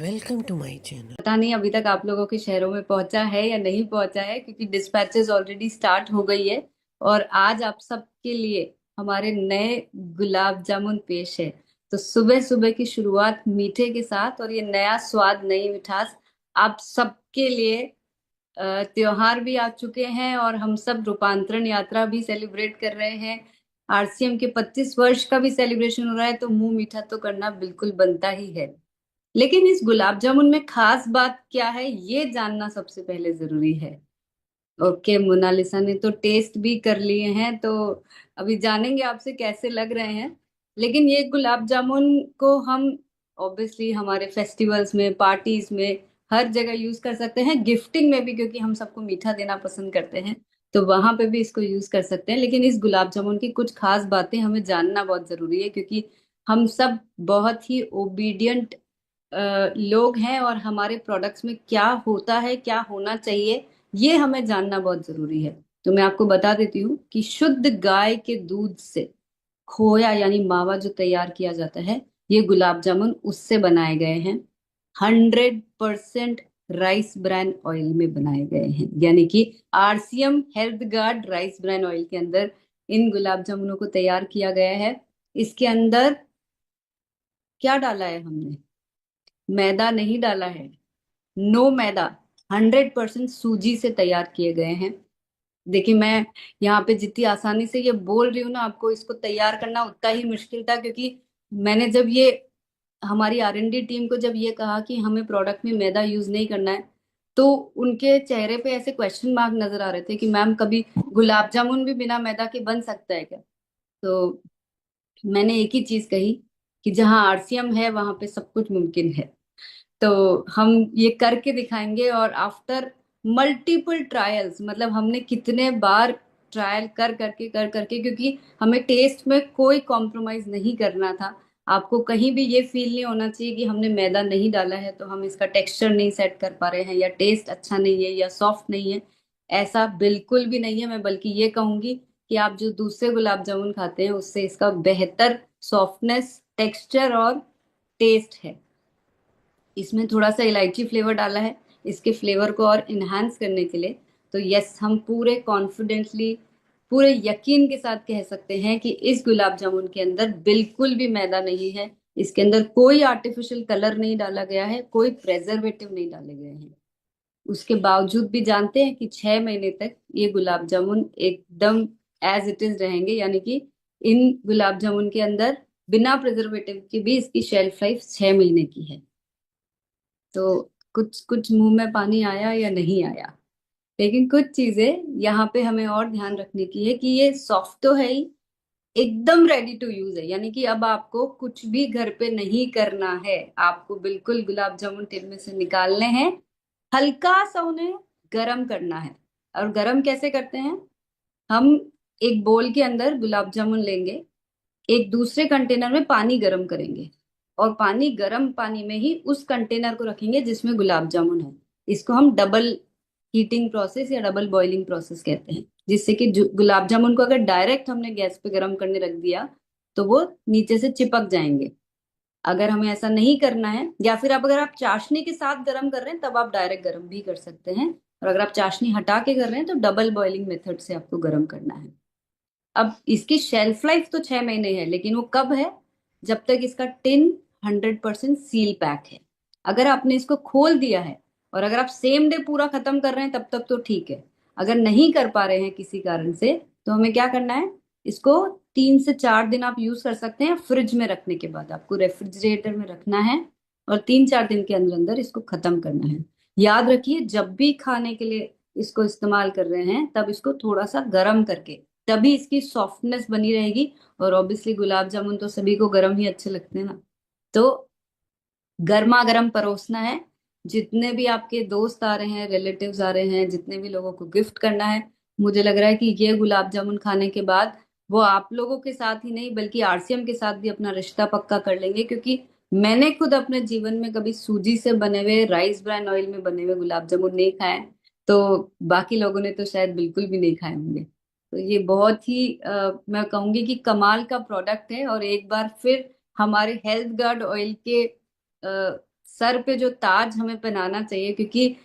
Welcome to my channel. पता नहीं अभी तक आप लोगों के शहरों में पहुंचा है या नहीं पहुंचा है, क्योंकि डिस्पैचेस ऑलरेडी स्टार्ट हो गई है। और आज आप सबके लिए हमारे नए गुलाब जामुन पेश है। तो सुबह सुबह की शुरुआत मीठे के साथ, और ये नया स्वाद, नई मिठास आप सबके लिए। त्योहार भी आ चुके हैं और हम सब रूपांतरण यात्रा भी सेलिब्रेट कर रहे हैं। आरसीएम के 25 वर्ष का भी सेलिब्रेशन हो रहा है, तो मुंह मीठा तो करना बिल्कुल बनता ही है। लेकिन इस गुलाब जामुन में खास बात क्या है, ये जानना सबसे पहले जरूरी है। ओके, मोनालिसा ने तो टेस्ट भी कर लिए हैं, तो अभी जानेंगे आपसे कैसे लग रहे हैं। लेकिन ये गुलाब जामुन को हम ऑब्वियसली हमारे फेस्टिवल्स में, पार्टीज में, हर जगह यूज कर सकते हैं। गिफ्टिंग में भी, क्योंकि हम सबको मीठा देना पसंद करते हैं, तो वहां पे भी इसको यूज कर सकते हैं। लेकिन इस गुलाब जामुन की कुछ खास बातें हमें जानना बहुत जरूरी है, क्योंकि हम सब बहुत ही ओबीडियंट लोग हैं, और हमारे प्रोडक्ट्स में क्या होता है, क्या होना चाहिए, ये हमें जानना बहुत जरूरी है। तो मैं आपको बता देती हूँ कि शुद्ध गाय के दूध से खोया यानी मावा जो तैयार किया जाता है, ये गुलाब जामुन उससे बनाए गए हैं। 100% राइस ब्रान ऑयल में बनाए गए हैं, यानी कि RCM health guard rice bran oil के अंदर इन गुलाब जामुनों को तैयार किया गया है। इसके अंदर क्या डाला है हमने? मैदा नहीं डाला है। नो मैदा। 100% सूजी से तैयार किए गए हैं। देखिए, मैं यहाँ पे जितनी आसानी से ये बोल रही हूँ ना, आपको इसको तैयार करना उतना ही मुश्किल था, क्योंकि मैंने जब ये हमारी आर&डी टीम को जब ये कहा कि हमें प्रोडक्ट में मैदा यूज नहीं करना है, तो उनके चेहरे पे ऐसे क्वेश्चन मार्क नजर आ रहे थे कि मैम, कभी गुलाब जामुन भी बिना मैदा के बन सकता है क्या? तो मैंने एक ही चीज कही कि जहाँ आरसीएम है वहां पे सब कुछ मुमकिन है। तो हम ये करके दिखाएंगे, और आफ्टर मल्टीपल ट्रायल्स, मतलब हमने कितने बार ट्रायल कर करके, क्योंकि हमें टेस्ट में कोई कॉम्प्रोमाइज नहीं करना था। आपको कहीं भी ये फील नहीं होना चाहिए कि हमने मैदा नहीं डाला है तो हम इसका टेक्सचर नहीं सेट कर पा रहे हैं, या टेस्ट अच्छा नहीं है, या सॉफ्ट नहीं है। ऐसा बिल्कुल भी नहीं है। मैं बल्कि ये कहूंगी कि आप जो दूसरे गुलाब जामुन खाते हैं उससे इसका बेहतर सॉफ्टनेस, टेक्सचर और टेस्ट है। इसमें थोड़ा सा इलायची फ्लेवर डाला है, इसके फ्लेवर को और इन्हांस करने के लिए। तो यस, हम पूरे कॉन्फिडेंटली, पूरे यकीन के साथ कह सकते हैं कि इस गुलाब जामुन के अंदर बिल्कुल भी मैदा नहीं है। इसके अंदर कोई आर्टिफिशियल कलर नहीं डाला गया है, कोई प्रेजर्वेटिव नहीं डाले गए हैं। उसके बावजूद भी जानते हैं कि 6 महीने तक ये गुलाब जामुन एकदम एज इट इज रहेंगे, यानी कि इन गुलाब जामुन के अंदर बिना प्रिजर्वेटिव के भी इसकी शेल्फ लाइफ 6 महीने की है। तो कुछ कुछ मुंह में पानी आया या नहीं आया? लेकिन कुछ चीजें यहाँ पे हमें और ध्यान रखने की है कि ये सॉफ्ट तो है ही, एकदम रेडी टू यूज है। यानी कि अब आपको कुछ भी घर पे नहीं करना है। आपको बिल्कुल गुलाब जामुन टिन में से निकालने हैं, हल्का सा उन्हें गरम करना है। और गरम कैसे करते हैं? हम एक बोल के अंदर गुलाब जामुन लेंगे, एक दूसरे कंटेनर में पानी गरम करेंगे, और पानी, गरम पानी में ही उस कंटेनर को रखेंगे जिसमें गुलाब जामुन है। इसको हम डबल हीटिंग प्रोसेस या डबल बॉइलिंग प्रोसेस कहते हैं, जिससे कि गुलाब जामुन को अगर डायरेक्ट हमने गैस पे गरम करने रख दिया तो वो नीचे से चिपक जाएंगे। अगर हमें ऐसा नहीं करना है, या फिर अब अगर आप चाशनी के साथ गर्म कर रहे हैं तब आप डायरेक्ट गर्म भी कर सकते हैं। और अगर आप चाशनी हटा के कर रहे हैं तो डबल बॉइलिंग मेथड से आपको गर्म करना है। अब इसकी शेल्फ लाइफ तो 6 महीने है, लेकिन वो कब है? जब तक इसका टिन 100% सील पैक है। अगर आपने इसको खोल दिया है और अगर आप सेम डे पूरा खत्म कर रहे हैं तब तक तो ठीक है। अगर नहीं कर पा रहे हैं किसी कारण से, तो हमें क्या करना है? इसको 3 से 4 दिन आप यूज कर सकते हैं। फ्रिज में रखने के बाद आपको रेफ्रिजरेटर में रखना है, और 3-4 दिन के अंदर अंदर इसको खत्म करना है। याद रखिए, जब भी खाने के लिए इसको इस्तेमाल कर रहे हैं तब इसको थोड़ा सा गर्म करके, तभी इसकी सॉफ्टनेस बनी रहेगी। और ऑब्वियसली गुलाब जामुन तो सभी को गर्म ही अच्छे लगते हैं ना, तो गर्मा गर्म परोसना है। जितने भी आपके दोस्त आ रहे हैं, रिलेटिव्स आ रहे हैं, जितने भी लोगों को गिफ्ट करना है, मुझे लग रहा है कि ये गुलाब जामुन खाने के बाद वो आप लोगों के साथ ही नहीं बल्कि आरसीएम के साथ भी अपना रिश्ता पक्का कर लेंगे। क्योंकि मैंने खुद अपने जीवन में कभी सूजी से बने हुए, राइस ब्रान ऑयल में बने हुए गुलाब जामुन नहीं खाए, तो बाकी लोगों ने तो शायद बिल्कुल भी नहीं खाए होंगे। तो ये बहुत ही मैं कहूंगी कि कमाल का प्रोडक्ट है। और एक बार फिर हमारे हेल्थ गार्ड ऑयल के सर पे जो ताज हमें पहनाना चाहिए, क्योंकि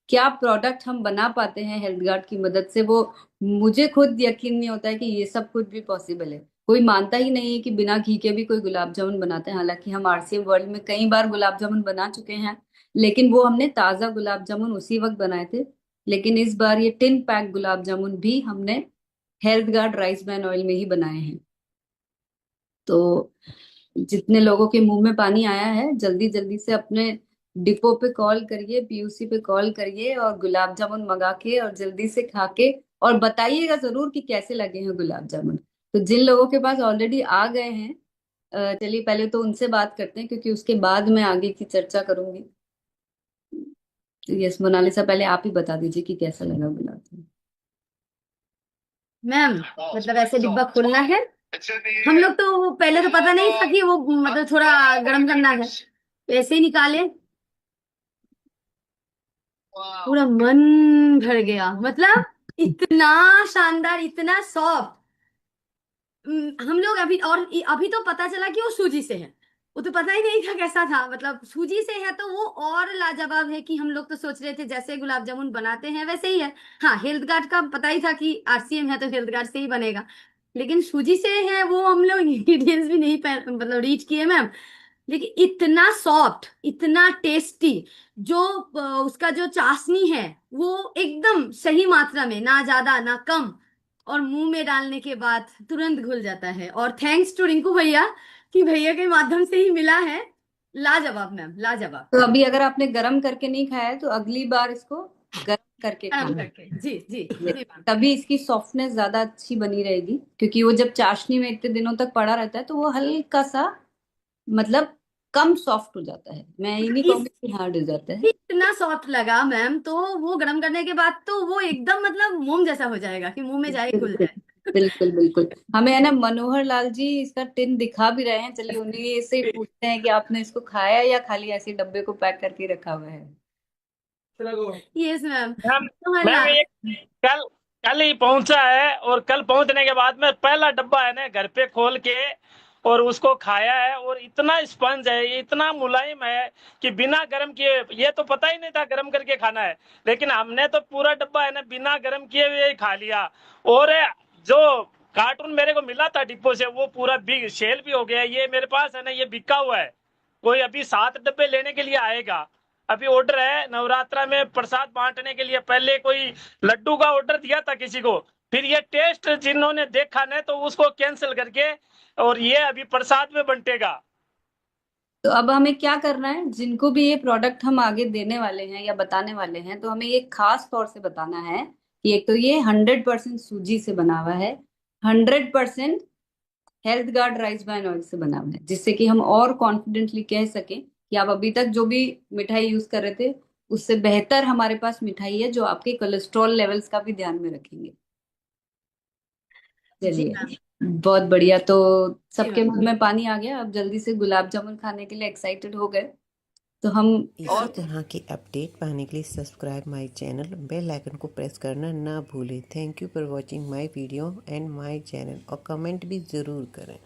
क्या प्रोडक्ट हम बना पाते हैं हेल्थ गार्ड की मदद से, वो मुझे खुद यकीन नहीं होता है कि ये सब कुछ भी पॉसिबल है। कोई मानता ही नहीं है कि बिना घी के भी कोई गुलाब जामुन बनाते हैं। हालांकि हम आरसीएम वर्ल्ड में कई बार गुलाब जामुन बना चुके हैं, लेकिन वो हमने ताजा गुलाब जामुन उसी वक्त बनाए थे। लेकिन इस बार ये टिन पैक गुलाब जामुन भी हमने health guard rice bran oil में ही बनाए हैं। तो जितने लोगों के मुंह में पानी आया है, जल्दी जल्दी से अपने डिपो पे कॉल करिए, पीयूसी पे कॉल करिए और गुलाब जामुन मंगा के और जल्दी से खा के और बताइएगा जरूर कि कैसे लगे हैं गुलाब जामुन। तो जिन लोगों के पास ऑलरेडी आ गए हैं, चलिए पहले तो उनसे बात करते हैं, क्योंकि उसके बाद मैं आगे की चर्चा करूंगी। तो यस मोनालिसा, पहले आप ही बता दीजिए कि कैसा लगा गुलाब जामुन। मैम मतलब ऐसे डिब्बा खोलना है। हम लोग तो पहले तो पता नहीं था कि वो मतलब थोड़ा गर्म करना है, तो ऐसे ही निकाले, पूरा मन भर गया। मतलब इतना शानदार, इतना सॉफ्ट। हम लोग अभी तो पता चला कि वो सूजी से है। वो तो पता ही नहीं था कैसा था, मतलब सूजी से है तो वो और लाजवाब है कि हम लोग तो सोच रहे थे जैसे गुलाब जामुन बनाते हैं वैसे ही है। हाँ, हेल्थ गार्ड का पता ही था कि आरसीएम है तो हेल्थ गार्ड से ही बनेगा, लेकिन सूजी से है वो हम लोग इंग्रेडिएंट्स भी नहीं मतलब रीच किए मैम। लेकिन इतना सॉफ्ट, इतना टेस्टी, जो उसका जो चाशनी है वो एकदम सही मात्रा में, ना ज्यादा ना कम, और मुंह में डालने के बाद तुरंत घुल जाता है। और थैंक्स टू रिंकू भैया कि भैया के माध्यम से ही मिला है। लाजवाब मैम, लाजवाब। तो अभी अगर आपने गर्म करके नहीं खाया है तो अगली बार इसको गर्म करके आराम खाना। करके, जी जी ये जी मैम। तभी इसकी सॉफ्टनेस ज्यादा अच्छी बनी रहेगी, क्योंकि वो जब चाशनी में इतने दिनों तक पड़ा रहता है तो वो हल्का सा, मतलब कम सॉफ्ट हो जाता है। मैं ये नहीं इस कहूंगी कि हार्ड हो जाता है। इतना सॉफ्ट लगा मैम, तो वो गर्म करने के बाद तो वो एकदम मतलब मोम जैसा हो जाएगा कि मुंह में जाए घुल बिल्कुल जाए। बिल्कुल बिल्कुल। हमें है ना मनोहर लाल जी इसका टिन दिखा भी रहे हैं, चलिए उन्हीं से ही पूछते हैं कि आपने इसको खाया या खाली ऐसे ही डब्बे को पैक करके रखा हुआ है। Yes ma'am. मैम तो मैम एक कल कल ही पहुंचा है, और कल पहुंचने के बाद में पहला डब्बा है ना घर पे खोल के और उसको खाया है, और इतना स्पंज है, ये इतना मुलायम है कि बिना गर्म किए, ये तो पता ही नहीं था गर्म करके खाना है, लेकिन हमने तो पूरा डब्बा है ना बिना गर्म किए हुए ही खा लिया। और जो कार्टून मेरे को मिला था डिपो से, वो पूरा बिग सेल भी हो गया। ये मेरे पास है ना, ये बिका हुआ है। कोई अभी 7 डब्बे लेने के लिए आएगा। अभी ऑर्डर है नवरात्रा में प्रसाद बांटने के लिए। पहले कोई लड्डू का ऑर्डर दिया था किसी को, फिर ये टेस्ट जिन्होंने देखा ना तो उसको कैंसिल करके, और ये अभी प्रसाद में बंटेगा। तो अब हमें क्या करना है, जिनको भी ये प्रोडक्ट हम आगे देने वाले हैं या बताने वाले हैं, तो हमें ये खास तौर से बताना है कि एक तो ये 100% सूजी से बना हुआ है, 100% health guard rice bran oil से बना हुआ है, जिससे कि हम और कॉन्फिडेंटली कह सकें कि आप अभी तक जो भी मिठाई यूज कर रहे थे उससे बेहतर हमारे पास मिठाई है, जो आपके कोलेस्ट्रॉल लेवल्स का भी ध्यान में रखेंगे। जी चलिए, मैम। बहुत बढ़िया। तो जी सबके मैम। मुंह में पानी आ गया, अब जल्दी से गुलाब जामुन खाने के लिए एक्साइटेड हो गए। तो हम इसी तरह की अपडेट पाने के लिए subscribe my channel, bell icon को प्रेस करना ना भूलें। Thank you for watching my video and my channel, और कमेंट भी ज़रूर करें।